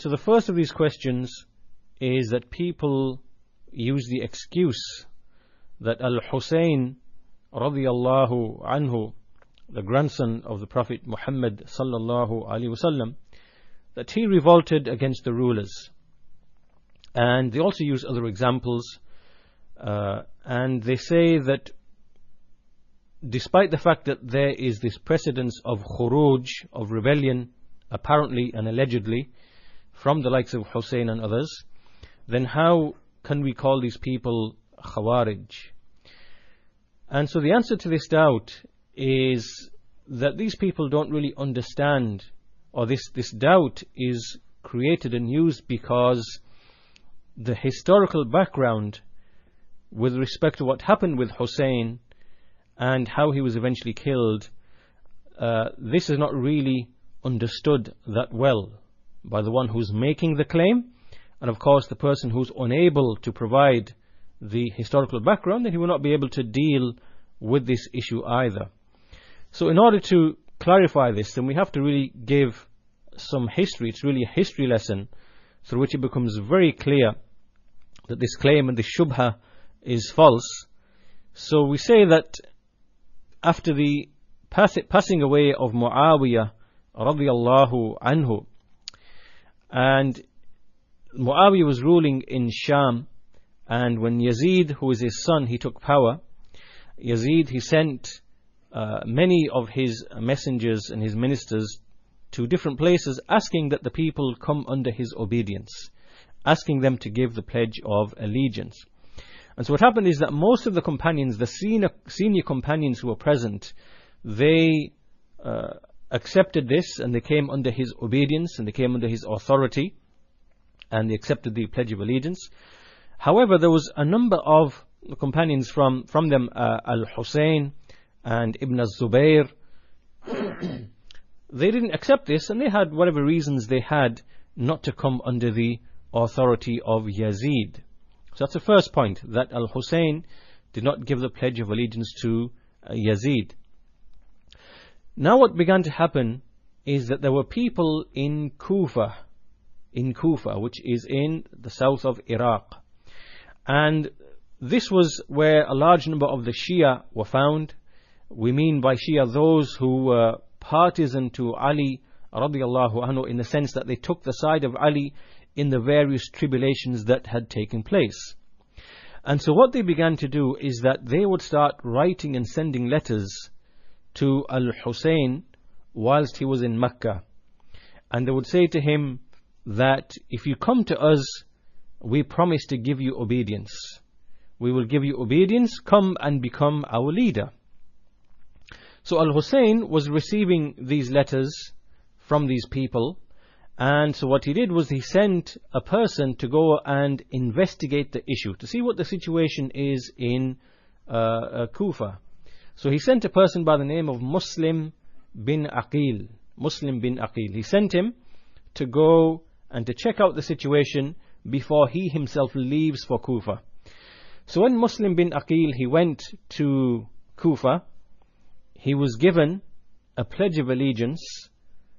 So the first of these questions is that people use the excuse that Al-Hussain radiyallahu anhu, the grandson of the Prophet Muhammad sallallahu alaihi wasallam, that he revolted against the rulers. And they also use other examples, and they say that despite the fact that there is this precedence of khuruj, of rebellion, apparently and allegedly, from the likes of Hussain and others, then how can we call these people Khawarij? And so the answer to this doubt is that these people don't really understand, or this doubt is created and used because the historical background with respect to what happened with Hussain and how he was eventually killed, this is not really understood that well by the one who's making the claim, and of course the person who's unable to provide the historical background, then he will not be able to deal with this issue either. So in order to clarify this, then we have to really give some history. It's really a history lesson through which it becomes very clear that this claim and this shubha is false. So we say that after the passing away of Muawiyah radiyallahu anhu, and Muawiyah was ruling in Sham, and when Yazid, who is his son, he took power, Yazid, he sent many of his messengers and his ministers to different places, asking that the people come under his obedience, asking them to give the pledge of allegiance. And so what happened is that most of the companions, the senior companions who were present, they accepted this, and they came under his obedience, and they came under his authority, and they accepted the pledge of allegiance. However, there was a number of companions from them, Al-Hussain and Ibn al-Zubayr. They didn't accept this, and they had whatever reasons they had not to come under the authority of Yazid. So that's the first point, that Al-Hussain did not give the pledge of allegiance to Yazid. Now what began to happen is that there were people in Kufa, which is in the south of Iraq. And this was where a large number of the Shia were found. We mean by Shia those who were partisan to Ali radiyallahu anhu, in the sense that they took the side of Ali in the various tribulations that had taken place. And so what they began to do is that they would start writing and sending letters to Al-Hussain whilst he was in Mecca. And they would say to him that if you come to us, we promise to give you obedience. We will give you obedience, come and become our leader. So Al-Hussain was receiving these letters from these people, and so what he did was he sent a person to go and investigate the issue, to see what the situation is in Kufa. So he sent a person by the name of Muslim bin Aqil. He sent him to go and to check out the situation before he himself leaves for Kufa. So when Muslim bin Aqil, he went to Kufa, he was given a pledge of allegiance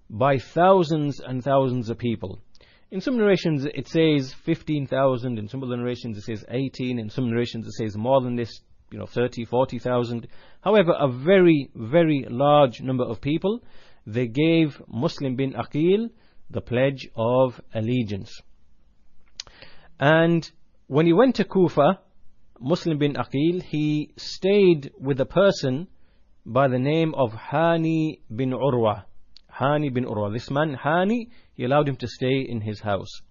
by thousands and thousands of people. In some narrations it says 15,000, in some other narrations it says 18, in some narrations it says more than this, 30, 40,000. However, a very, very large number of people, they gave Muslim bin Aqil the pledge of allegiance. And when he went to Kufa, Muslim bin Aqil, he stayed with a person by the name of Hani bin Urwa. This man, Hani, he allowed him to stay in his house.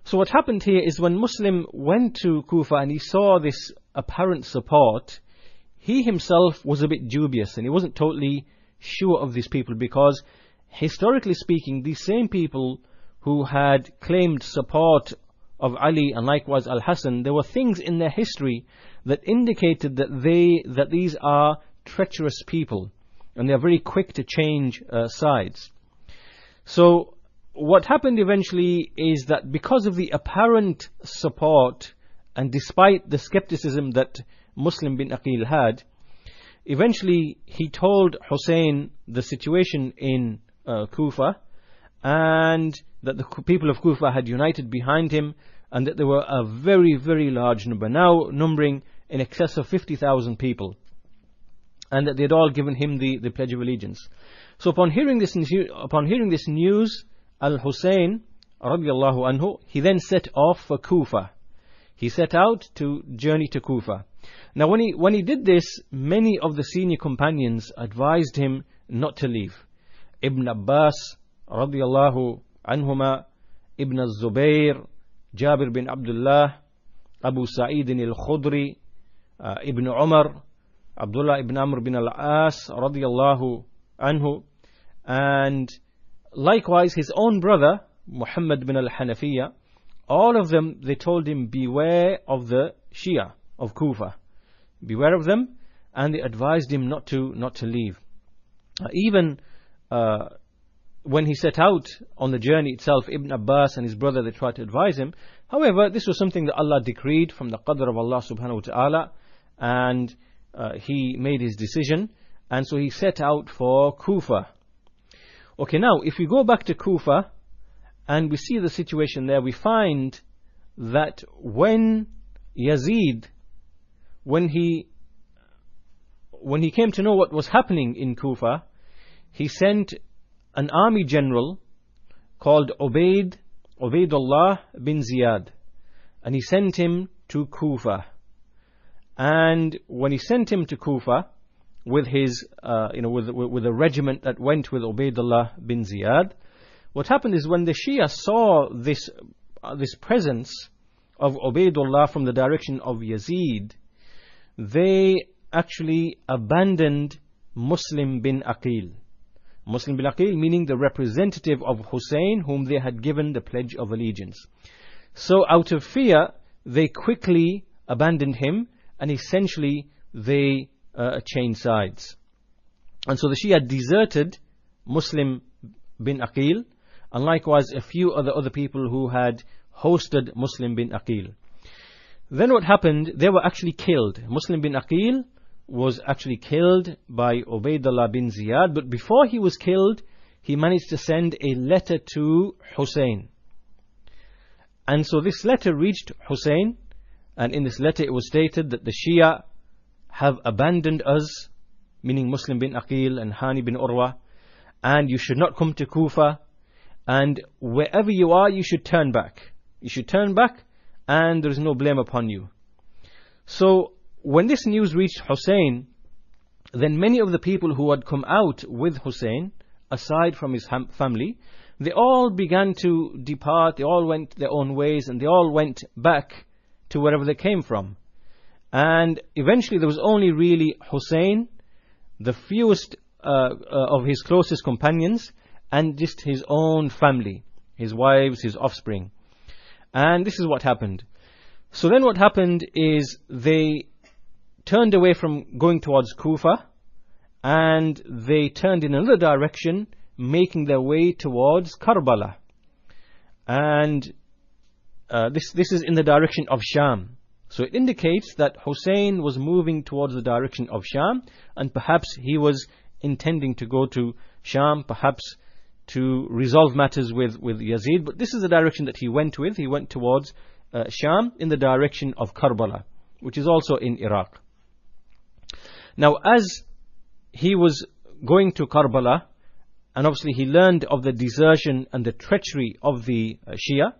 So what happened here is when Muslim went to Kufa and he saw this apparent support, he himself was a bit dubious, and he wasn't totally sure of these people, because historically speaking, these same people who had claimed support of Ali and likewise Al-Hassan, there were things in their history that indicated that these are treacherous people, and they are very quick to change sides. So what happened eventually is that because of the apparent support, and despite the skepticism that Muslim bin Aqil had, eventually he told Hussain the situation in Kufa, and that the people of Kufa had united behind him, and that there were a very, very large number, now numbering in excess of 50,000 people, and that they had all given him the Pledge of Allegiance. So upon hearing this news, Al-Hussain radiallahu anhu, he then set off for Kufa. He set out to journey to Kufa. Now when he did this, many of the senior companions advised him not to leave. Ibn Abbas radiallahu anhuma, Ibn al-Zubayr, Jabir bin Abdullah, Abu Sa'id al-Khudri, Ibn Umar, Abdullah ibn Amr bin al-As radiallahu anhu, and likewise his own brother Muhammad bin al-Hanafiya. All of them, they told him, beware of the Shia of Kufa, beware of them, and they advised him not to leave. Even when he set out on the journey itself, Ibn Abbas and his brother, they tried to advise him. However, this was something that Allah decreed from the qadr of Allah subhanahu wa ta'ala, and he made his decision, and so he set out for Kufa. Okay, now if we go back to Kufa and we see the situation there, we find that when Yazid, when he came to know what was happening in Kufa, he sent an army general called Ubaydullah bin Ziyad, and he sent him to Kufa. And when he sent him to Kufa with his, with a regiment that went with Ubaydullah bin Ziyad, what happened is when the Shia saw this presence of Ubaydullah from the direction of Yazid, they actually abandoned Muslim bin Aqil. Muslim bin Aqil meaning the representative of Hussain, whom they had given the Pledge of Allegiance. So out of fear, they quickly abandoned him, and essentially they changed sides. And so the Shia deserted Muslim bin Aqil, and likewise a few other people who had hosted Muslim bin Aqil. Then what happened, they were actually killed. Muslim bin Aqil was actually killed by Ubaydullah bin Ziyad, but before he was killed, he managed to send a letter to Hussain. And so this letter reached Hussain, and in this letter it was stated that the Shia have abandoned us, meaning Muslim bin Aqil and Hani bin Urwa, and you should not come to Kufa, and wherever you are, you should turn back. You should turn back, and there is no blame upon you. So when this news reached Hussain, then many of the people who had come out with Hussain, aside from his family, they all began to depart, they all went their own ways, and they all went back to wherever they came from. And eventually there was only really Hussain, the fewest of his closest companions, and just his own family, his wives, his offspring. And this is what happened. So then what happened is they turned away from going towards Kufa, and they turned in another direction, making their way towards Karbala. And this is in the direction of Sham. So it indicates that Hussain was moving towards the direction of Sham, and perhaps he was intending to go to Sham, perhaps to resolve matters with Yazid. But this is the direction that he went with. He went towards Sham in the direction of Karbala, which is also in Iraq. Now as he was going to Karbala, and obviously he learned of the desertion and the treachery of the Shia,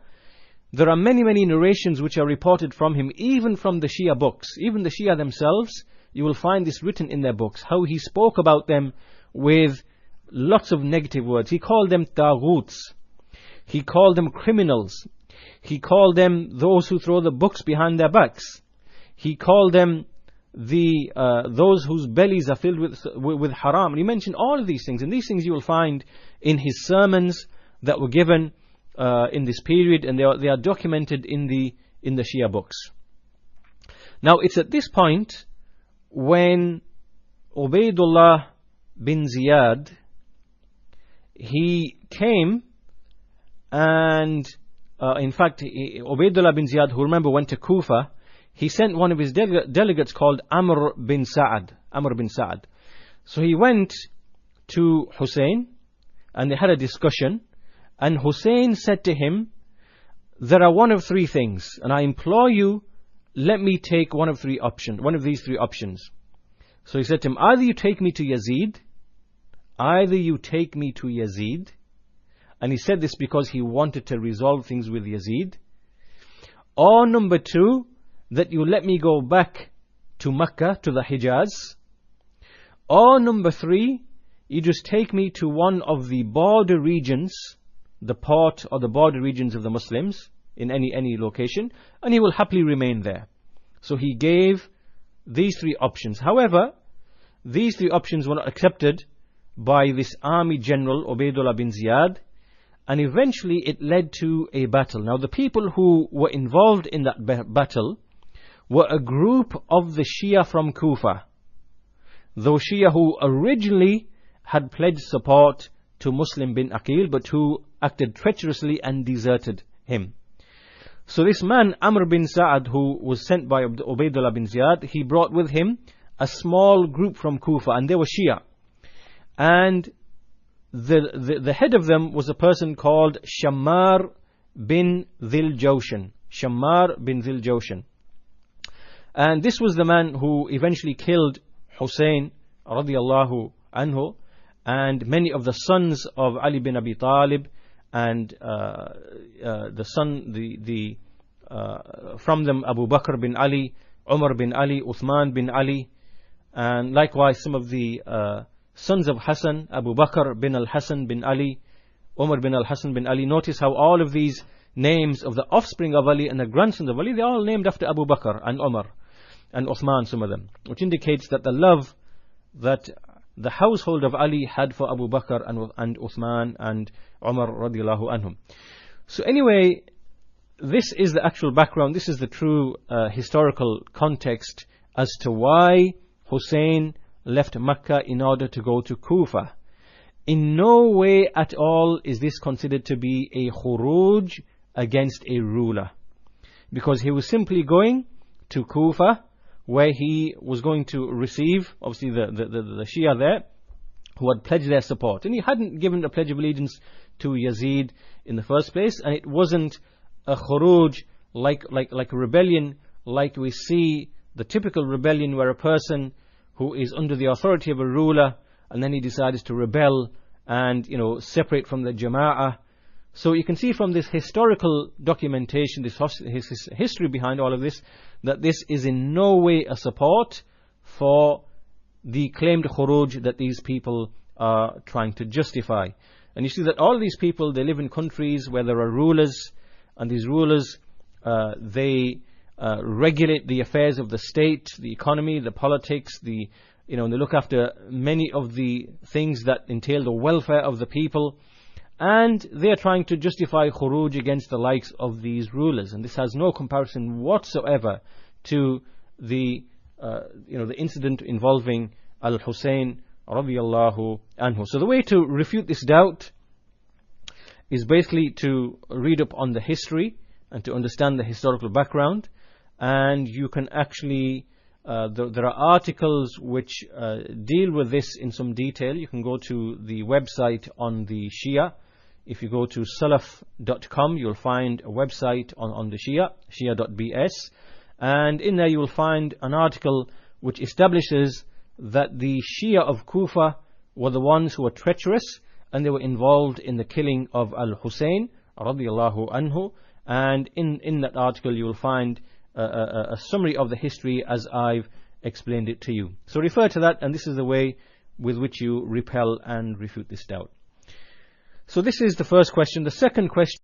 there are many narrations which are reported from him, even from the Shia books. Even the Shia themselves, you will find this written in their books, how he spoke about them with lots of negative words. He called them taghuts, he called them criminals, he called them those who throw the books behind their backs, he called them those whose bellies are filled with haram. And he mentioned all of these things, and these things you will find in his sermons that were given in this period, and they are documented in the Shia books. Now it's at this point when Ubaydullah bin Ziyad, he came, and in fact Ubaydullah bin Ziyad, who remember went to Kufa, he sent one of his delegates called Amr bin Sa'ad. So he went to Hussain, and they had a discussion, And Hussain said to him, there are one of three things, and I implore you, let me take one of these three options. So he said to him, either you take me to Yazid, and he said this because he wanted to resolve things with Yazid, or number two, that you let me go back to Mecca, to the Hijaz, or number three, you just take me to one of the border regions, the port or the border regions of the Muslims, in any location, and he will happily remain there. So he gave these three options. However, these three options were not accepted by this army general, Ubaydullah bin Ziyad, and eventually it led to a battle. Now the people who were involved in that battle were a group of the Shia from Kufa, those Shia who originally had pledged support to Muslim bin Aqil, but who acted treacherously and deserted him. So this man, Amr bin Sa'ad, who was sent by Ubaydullah bin Ziyad, he brought with him a small group from Kufa, and they were Shia. And the head of them was a person called Shammar bin Dhil Jawshan. And this was the man who eventually killed Hussain radiallahu anhu, and many of the sons of Ali bin Abi Talib, and from them Abu Bakr bin Ali, Umar bin Ali, Uthman bin Ali, and likewise some of the sons of Hassan, Abu Bakr bin al-Hassan bin Ali, Umar bin al-Hassan bin Ali. Notice how all of these names of the offspring of Ali and the grandsons of Ali, they're all named after Abu Bakr and Umar and Uthman, some of them, which indicates that the love that the household of Ali had for Abu Bakr and Uthman and Umar radiallahu anhum. So anyway, this is the actual background, this is the true historical context as to why Hussain left Mecca in order to go to Kufa. In no way at all is this considered to be a khuruj against a ruler, because he was simply going to Kufa, where he was going to receive, obviously, the Shia there, who had pledged their support. And he hadn't given a pledge of allegiance to Yazid in the first place, and it wasn't a khuruj like a rebellion, like we see the typical rebellion where a person who is under the authority of a ruler, and then he decides to rebel and, separate from the Jama'ah. So you can see from this historical documentation, this history behind all of this, that this is in no way a support for the claimed khuruj that these people are trying to justify. And you see that all these people, they live in countries where there are rulers, and these rulers, they regulate the affairs of the state, the economy, the politics, and they look after many of the things that entail the welfare of the people. And they are trying to justify khuruj against the likes of these rulers. And this has no comparison whatsoever to the incident involving Al-Hussain radiyallahu anhu. So the way to refute this doubt is basically to read up on the history and to understand the historical background. And you can actually, there are articles which deal with this in some detail. You can go to the website on the Shia. If you go to salaf.com, you'll find a website on the Shia, shia.bs, and in there you will find an article which establishes that the Shia of Kufa were the ones who were treacherous, and they were involved in the killing of Al-Hussain radiyallahu anhu. And in that article you will find a summary of the history as I've explained it to you. So refer to that, and this is the way with which you repel and refute this doubt. So this is the first question. The second question